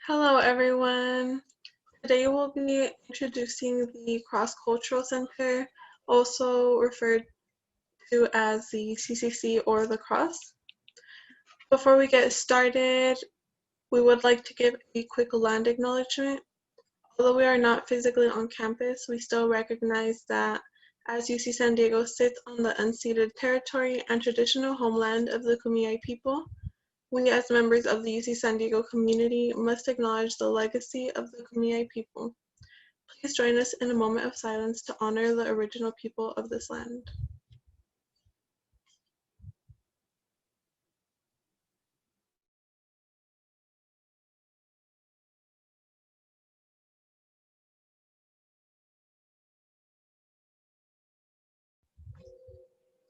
Hello, everyone. Today we'll be introducing the Cross-Cultural Center, also referred to as the CCC or the Cross. Before we get started, we would like to give a quick land acknowledgement. Although we are not physically on campus, we still recognize that as UC San Diego sits on the unceded territory and traditional homeland of the Kumeyaay people, we as members of the UC San Diego community must acknowledge the legacy of the Kumeyaay people. Please join us in a moment of silence to honor the original people of this land.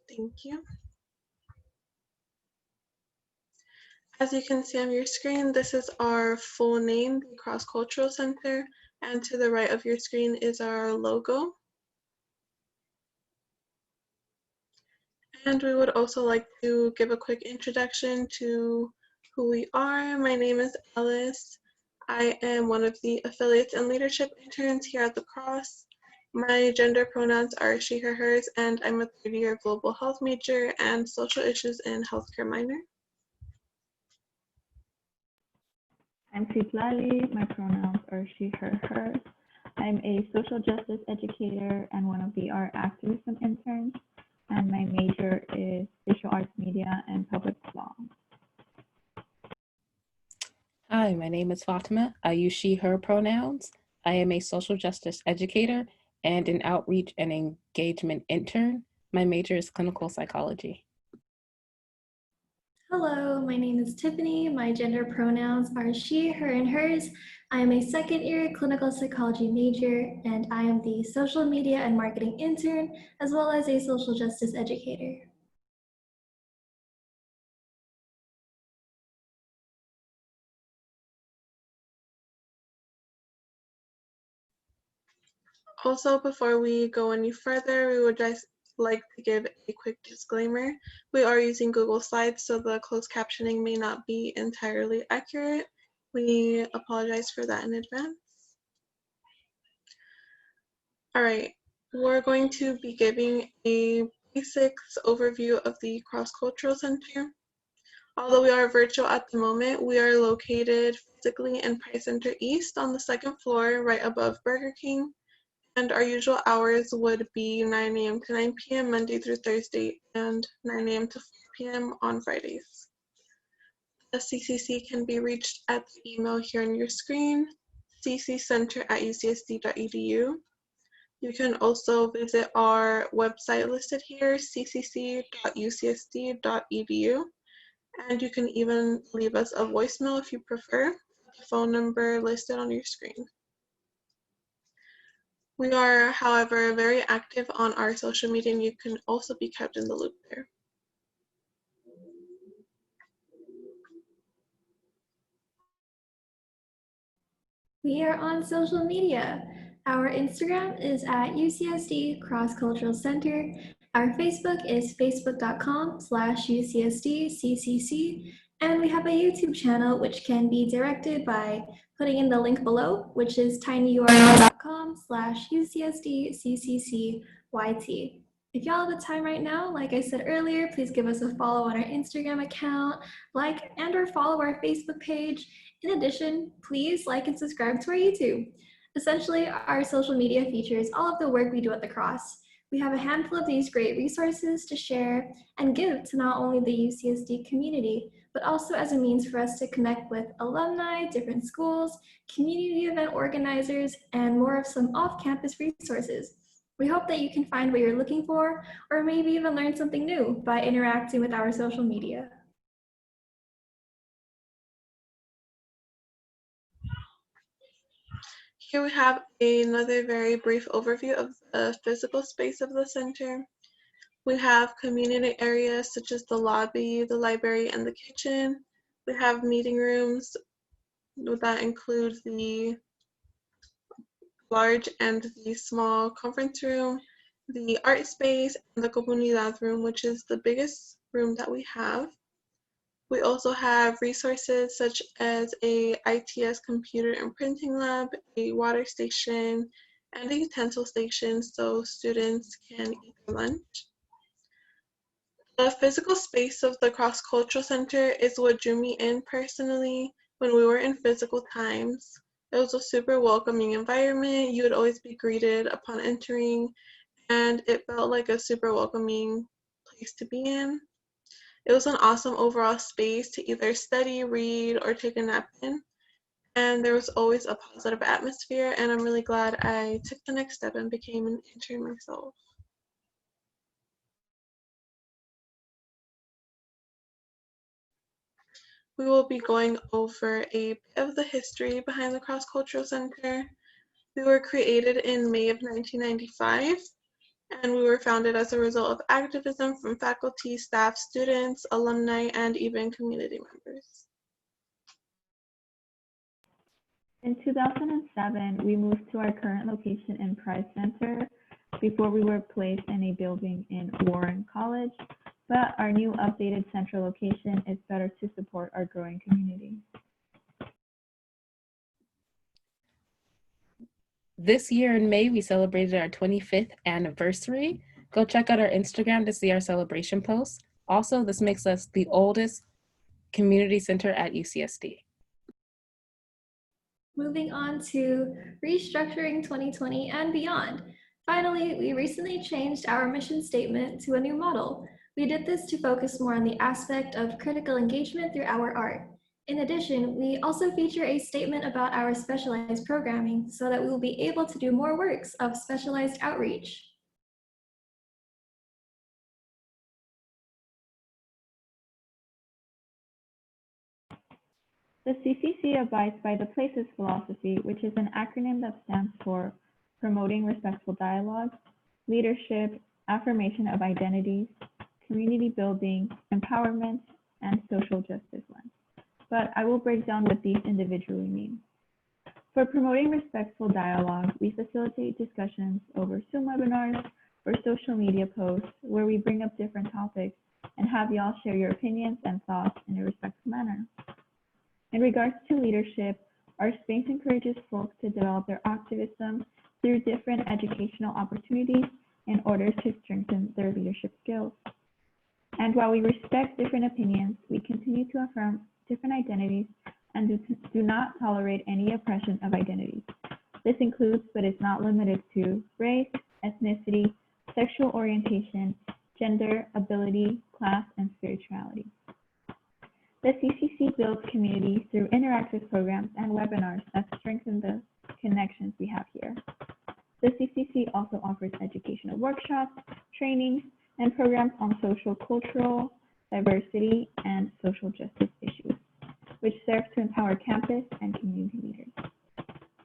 Thank you. As you can see on your screen, this is our full name, the Cross Cultural Center, and to the right of your screen is our logo. And we would also like to give a quick introduction to who we are. My name is Ellis. I am one of the affiliates and leadership interns here at the Cross. My gender pronouns are she, her, hers, and I'm a third-year global health major and social issues and healthcare minor. I'm Citlali. My pronouns are she, her, hers. I'm a social justice educator and one of the art activism interns, and my major is visual arts media and public law. Hi, my name is Fatima. I use she, her pronouns. I am a social justice educator and an outreach and engagement intern. My major is clinical psychology. Hello, my name is Tiffany. My gender pronouns are she, her, and hers. I am a second-year clinical psychology major, and I am the social media and marketing intern, as well as a social justice educator. Also, before we go any further, we would just like to give a quick disclaimer. We are using Google Slides, so the closed captioning may not be entirely accurate. We apologize for that in advance. All right, we're going to be giving a basics overview of the Cross-Cultural Center. Although we are virtual at the moment, we are located physically in Price Center East on the second floor, right above Burger King. And our usual hours would be 9 a.m. to 9 p.m. Monday through Thursday and 9 a.m. to 4 p.m. on Fridays. The CCC can be reached at the email here on your screen, cccenter@ucsd.edu. You can also visit our website listed here, ccc.ucsd.edu. And you can even leave us a voicemail if you prefer, the phone number listed on your screen. We are, however, very active on our social media, and you can also be kept in the loop there. We are on social media. Our Instagram is at UCSD Cross Cultural Center. Our Facebook is facebook.com/UCSDCCC. And we have a YouTube channel which can be directed by putting in the link below, which is tinyurl.com/UCSDCCCYT. If y'all have the time right now, like I said earlier, please give us a follow on our Instagram account, like and/or follow our Facebook page. In addition, please like and subscribe to our YouTube. Essentially, our social media features all of the work we do at the Cross. We have a handful of these great resources to share and give to not only the UCSD community, but also as a means for us to connect with alumni, different schools, community event organizers, and more of some off-campus resources. We hope that you can find what you're looking for, or maybe even learn something new by interacting with our social media. Here we have another very brief overview of the physical space of the center. We have community areas such as the lobby, the library, and the kitchen. We have meeting rooms that include the large and the small conference room, the art space, and the comunidad room, which is the biggest room that we have. We also have resources such as a ITS computer and printing lab, a water station, and a utensil station so students can eat their lunch. The physical space of the Cross Cultural Center is what drew me in personally when we were in physical times. It was a super welcoming environment. You would always be greeted upon entering, and it felt like a super welcoming place to be in. It was an awesome overall space to either study, read, or take a nap in. And there was always a positive atmosphere, and I'm really glad I took the next step and became an intern myself. We will be going over a bit of the history behind the Cross Cultural Center. We were created in May of 1995, and we were founded as a result of activism from faculty, staff, students, alumni, and even community members. In 2007, we moved to our current location in Price Center before we were placed in a building in Warren College, but our new updated central location is better to support our growing community. This year in May, we celebrated our 25th anniversary. Go check out our Instagram to see our celebration posts. Also, this makes us the oldest community center at UCSD. Moving on to restructuring 2020 and beyond. Finally, we recently changed our mission statement to a new model. We did this to focus more on the aspect of critical engagement through our art. In addition, we also feature a statement about our specialized programming so that we will be able to do more works of specialized outreach. The CCC abides by the Places philosophy, which is an acronym that stands for Promoting Respectful Dialogue, Leadership, Affirmation of Identities, Community Building, Empowerment, and Social Justice lens. But I will break down what these individually mean. For promoting respectful dialogue, we facilitate discussions over Zoom webinars or social media posts where we bring up different topics and have y'all share your opinions and thoughts in a respectful manner. In regards to leadership, our space encourages folks to develop their activism through different educational opportunities in order to strengthen their leadership skills. And while we respect different opinions, we continue to affirm different identities and do not tolerate any oppression of identities. This includes, but is not limited to, race, ethnicity, sexual orientation, gender, ability, class, and spirituality. The CCC builds community through interactive programs and webinars that strengthen the connections we have here. The CCC also offers educational workshops, trainings, and programs on social, cultural, diversity, and social justice issues, which serve to empower campus and community leaders.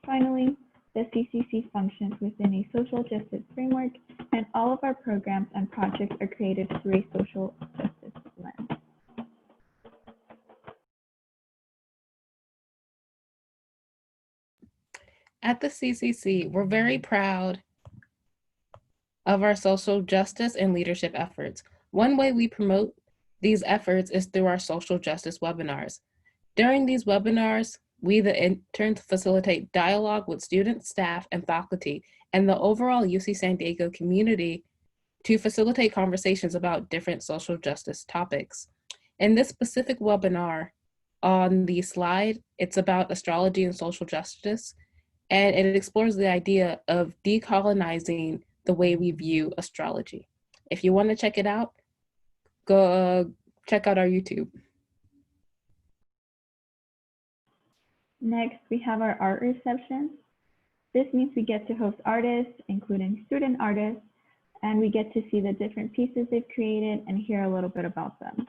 Finally, the CCC functions within a social justice framework, and all of our programs and projects are created through a social justice lens. At the CCC, we're very proud of our social justice and leadership efforts. One way we promote these efforts is through our social justice webinars. During these webinars, we, the interns, facilitate dialogue with students, staff, and faculty, and the overall UC San Diego community to facilitate conversations about different social justice topics. In this specific webinar on the slide, it's about astrology and social justice, and it explores the idea of decolonizing the way we view astrology. If you want to check it out, go check out our YouTube. Next, we have our art reception. This means we get to host artists, including student artists, and we get to see the different pieces they've created and hear a little bit about them.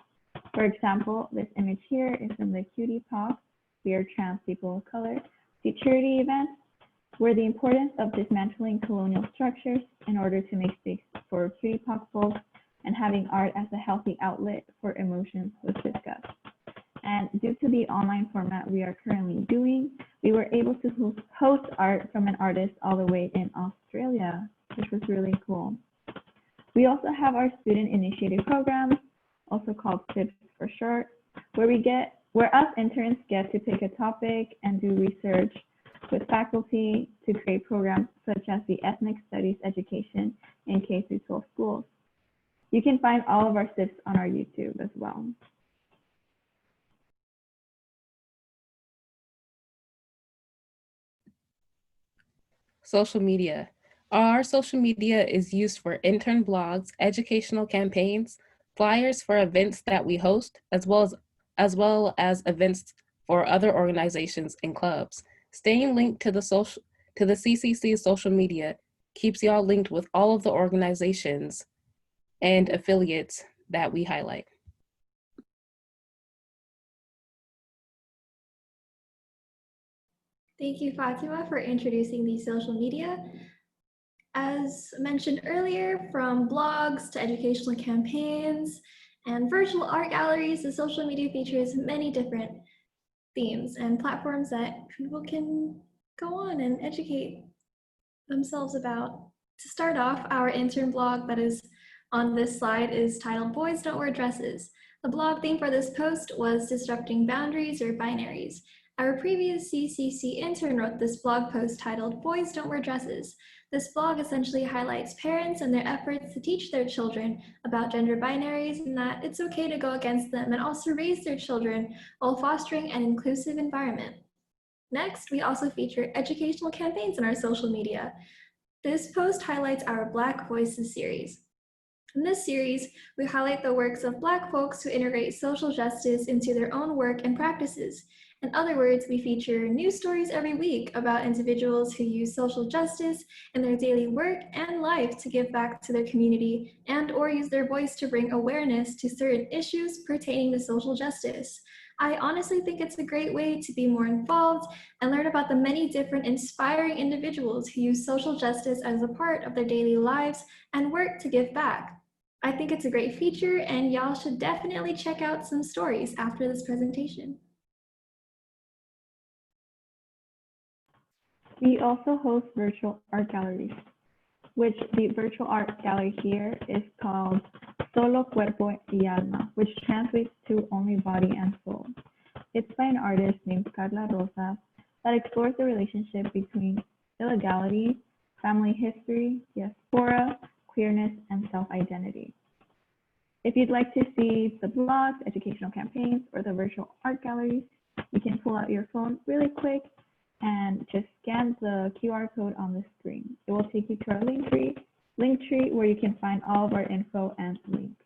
For example, this image here is from the Cutie Pop, We Are Trans People of Color futurity event, where the importance of dismantling colonial structures in order to make space for Cutie Pop folks and having art as a healthy outlet for emotions was discussed. And due to the online format we are currently doing, we were able to host art from an artist all the way in Australia, which was really cool. We also have our student initiated programs, also called SIPs for short, where us interns get to pick a topic and do research with faculty to create programs such as the ethnic studies education in K-12 schools. You can find all of our tips on our YouTube as well. Social media. Our social media is used for intern blogs, educational campaigns, flyers for events that we host, as well as events for other organizations and clubs. Staying linked to the CCC social media keeps y'all linked with all of the organizations and affiliates that we highlight. Thank you, Fatima, for introducing the social media. As mentioned earlier, from blogs to educational campaigns and virtual art galleries, the social media features many different themes and platforms that people can go on and educate themselves about. To start off, our intern blog that is on this slide is titled Boys Don't Wear Dresses. The blog theme for this post was Disrupting Boundaries or Binaries. Our previous CCC intern wrote this blog post titled Boys Don't Wear Dresses. This blog essentially highlights parents and their efforts to teach their children about gender binaries and that it's okay to go against them and also raise their children while fostering an inclusive environment. Next, we also feature educational campaigns in our social media. This post highlights our Black Voices series. In this series, we highlight the works of Black folks who integrate social justice into their own work and practices. In other words, we feature news stories every week about individuals who use social justice in their daily work and life to give back to their community and or use their voice to bring awareness to certain issues pertaining to social justice. I honestly think it's a great way to be more involved and learn about the many different inspiring individuals who use social justice as a part of their daily lives and work to give back. I think it's a great feature and y'all should definitely check out some stories after this presentation. We also host virtual art galleries, which the virtual art gallery here is called Solo Cuerpo y Alma, which translates to Only Body and Soul. It's by an artist named Carla Rosas that explores the relationship between illegality, family history, diaspora, queerness, and self-identity. If you'd like to see the blogs, educational campaigns, or the virtual art galleries, you can pull out your phone really quick and just scan the QR code on the screen. It will take you to our link tree where you can find all of our info and links.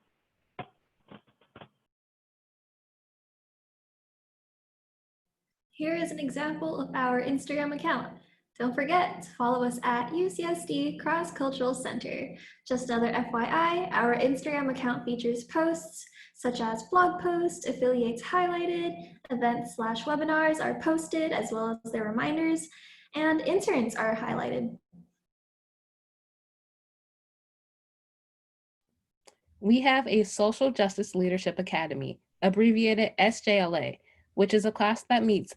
Here is an example of our Instagram account. Don't forget to follow us at UCSD Cross Cultural Center. Just another FYI, our Instagram account features posts such as blog posts, affiliates highlighted, events/webinars are posted as well as their reminders, and interns are highlighted. We have a Social Justice Leadership Academy, abbreviated SJLA, which is a class that meets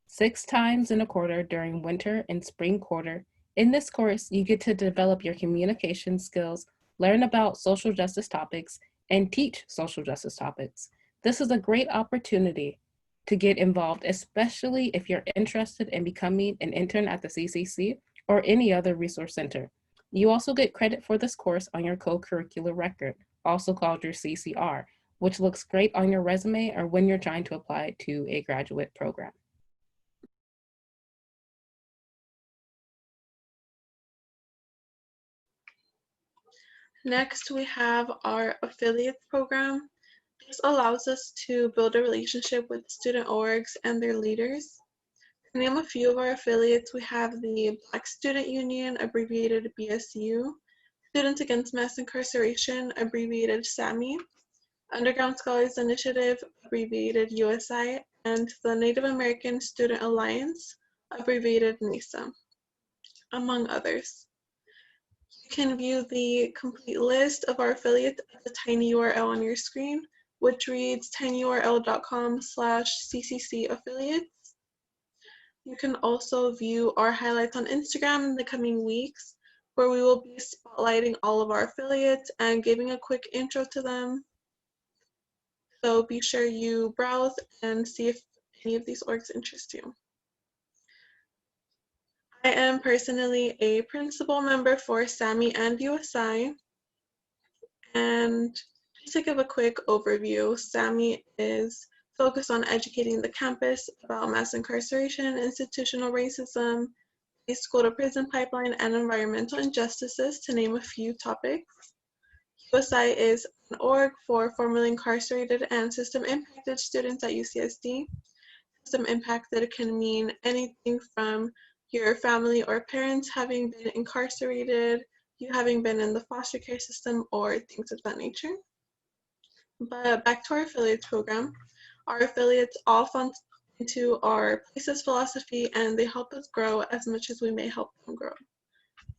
6 times in a quarter during winter and spring quarter. In this course, you get to develop your communication skills, learn about social justice topics, and teach social justice topics. This is a great opportunity to get involved, especially if you're interested in becoming an intern at the CCC or any other resource center. You also get credit for this course on your co-curricular record, also called your CCR, which looks great on your resume or when you're trying to apply to a graduate program. Next, we have our affiliates program. This allows us to build a relationship with student orgs and their leaders. To name a few of our affiliates, we have the Black Student Union, abbreviated BSU, Students Against Mass Incarceration, abbreviated SAMI, Underground Scholars Initiative, abbreviated USI, and the Native American Student Alliance, abbreviated NISA, among others. You can view the complete list of our affiliates at the tiny URL on your screen, which reads tinyurl.com/CCC affiliates. You can also view our highlights on Instagram in the coming weeks, where we will be spotlighting all of our affiliates and giving a quick intro to them. So be sure you browse and see if any of these orgs interest you. I am personally a principal member for SAMI and USI. And just to give a quick overview, SAMI is focused on educating the campus about mass incarceration, institutional racism, the school to prison pipeline, and environmental injustices, to name a few topics. USI is an org for formerly incarcerated and system impacted students at UCSD. System impacted can mean anything from your family or parents having been incarcerated, you having been in the foster care system, or things of that nature. But back to our affiliates program. Our affiliates all fund into our places philosophy, and they help us grow as much as we may help them grow.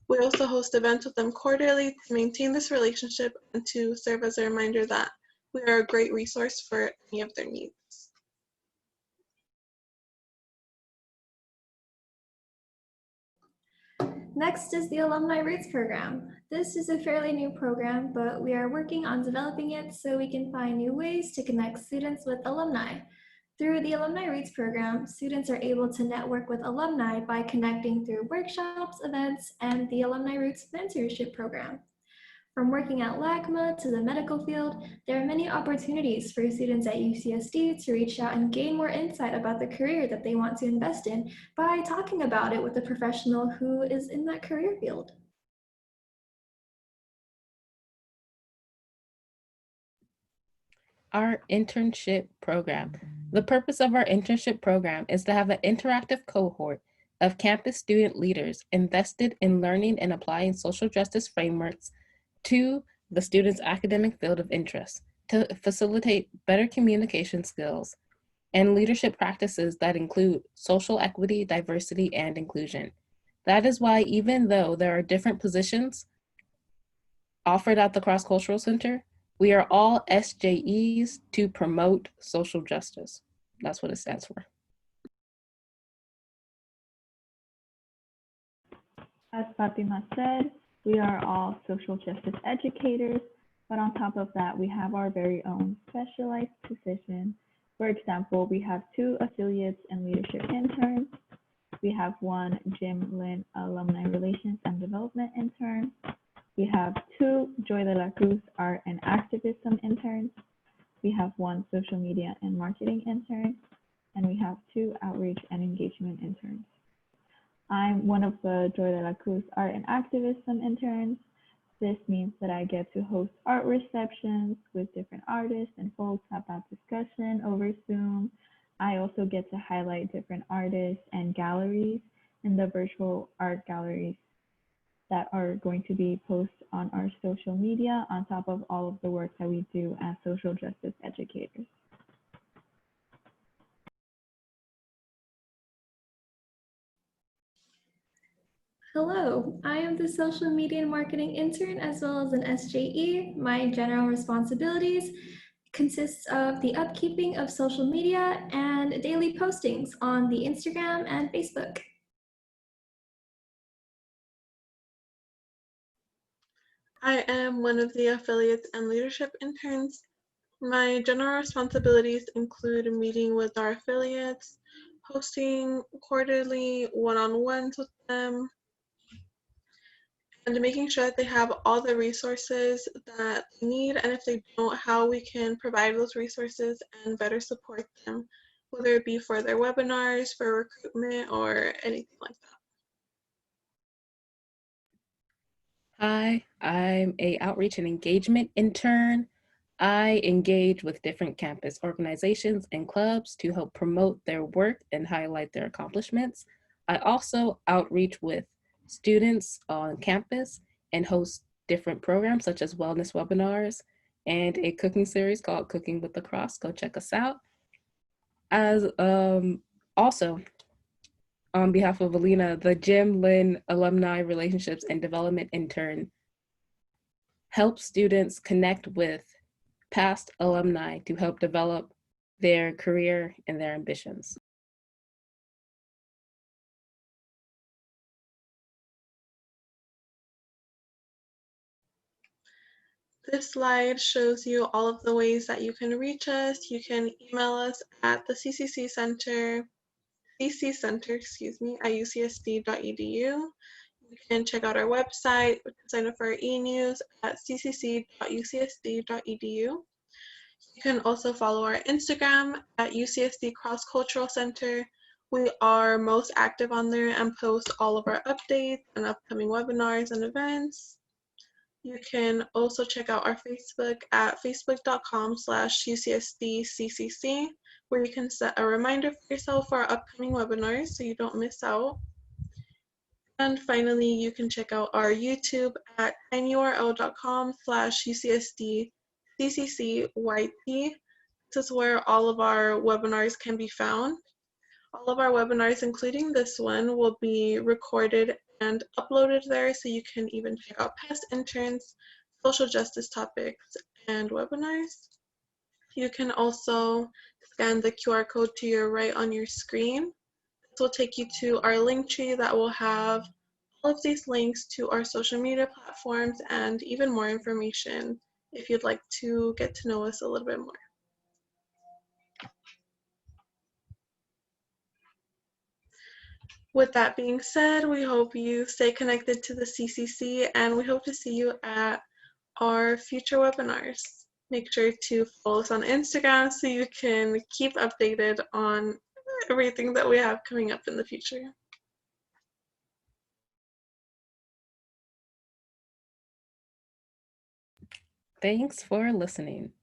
We also host events with them quarterly to maintain this relationship and to serve as a reminder that we are a great resource for any of their needs. Next is the Alumni Roots Program. This is a fairly new program, but we are working on developing it so we can find new ways to connect students with alumni. Through the Alumni Roots Program, students are able to network with alumni by connecting through workshops, events, and the Alumni Roots Mentorship Program. From working at LACMA to the medical field, there are many opportunities for students at UCSD to reach out and gain more insight about the career that they want to invest in by talking about it with a professional who is in that career field. Our internship program. The purpose of our internship program is to have an interactive cohort of campus student leaders invested in learning and applying social justice frameworks to the student's academic field of interest to facilitate better communication skills and leadership practices that include social equity, diversity, and inclusion. That is why, even though there are different positions offered at the Cross Cultural Center, we are all SJEs to promote social justice. That's what it stands for. As Fatima said, we are all social justice educators, but on top of that, we have our very own specialized position. For example, we have 2 affiliates and leadership interns. We have 1 Jim Lynn Alumni Relations and Development intern. We have 2 Joy de la Cruz Art and Activism interns. We have 1 Social Media and Marketing intern, and we have 2 Outreach and Engagement interns. I'm one of the Joy de la Cruz Art and Activism interns. This means that I get to host art receptions with different artists and folks, have that discussion over Zoom. I also get to highlight different artists and galleries in the virtual art galleries that are going to be posted on our social media on top of all of the work that we do as social justice educators. Hello, I am the Social Media and Marketing intern as well as an SJE. My general responsibilities consists of the upkeeping of social media and daily postings on the Instagram and Facebook. I am one of the affiliates and leadership interns. My general responsibilities include meeting with our affiliates, hosting quarterly one-on-ones with them, and making sure that they have all the resources that they need, and if they don't, how we can provide those resources and better support them, whether it be for their webinars, for recruitment, or anything like that. Hi, I'm a outreach and engagement intern. I engage with different campus organizations and clubs to help promote their work and highlight their accomplishments. I also outreach with students on campus and host different programs such as wellness webinars and a cooking series called Cooking with the Cross. Go check us out. As also, on behalf of Alina, the Jim Lynn Alumni Relationships and Development intern helps students connect with past alumni to help develop their career and their ambitions. This slide shows you all of the ways that you can reach us. You can email us at the CC Center, at ucsd.edu. You can check out our website, sign up for our e-news at ccc.ucsd.edu. You can also follow our Instagram at UCSD Cross Cultural Center. We are most active on there and post all of our updates and upcoming webinars and events. You can also check out our Facebook at facebook.com/UCSDCCC, where you can set a reminder for yourself for our upcoming webinars so you don't miss out. And finally, you can check out our YouTube at tinyurl.com/UCSDCCCYT. This is where all of our webinars can be found. All of our webinars, including this one, will be recorded and uploaded there, so you can even check out past interns, social justice topics, and webinars. You can also scan the QR code to your right on your screen. This will take you to our link tree that will have all of these links to our social media platforms and even more information if you'd like to get to know us a little bit more. With that being said, we hope you stay connected to the CCC, and we hope to see you at our future webinars. Make sure to follow us on Instagram so you can keep updated on everything that we have coming up in the future. Thanks for listening.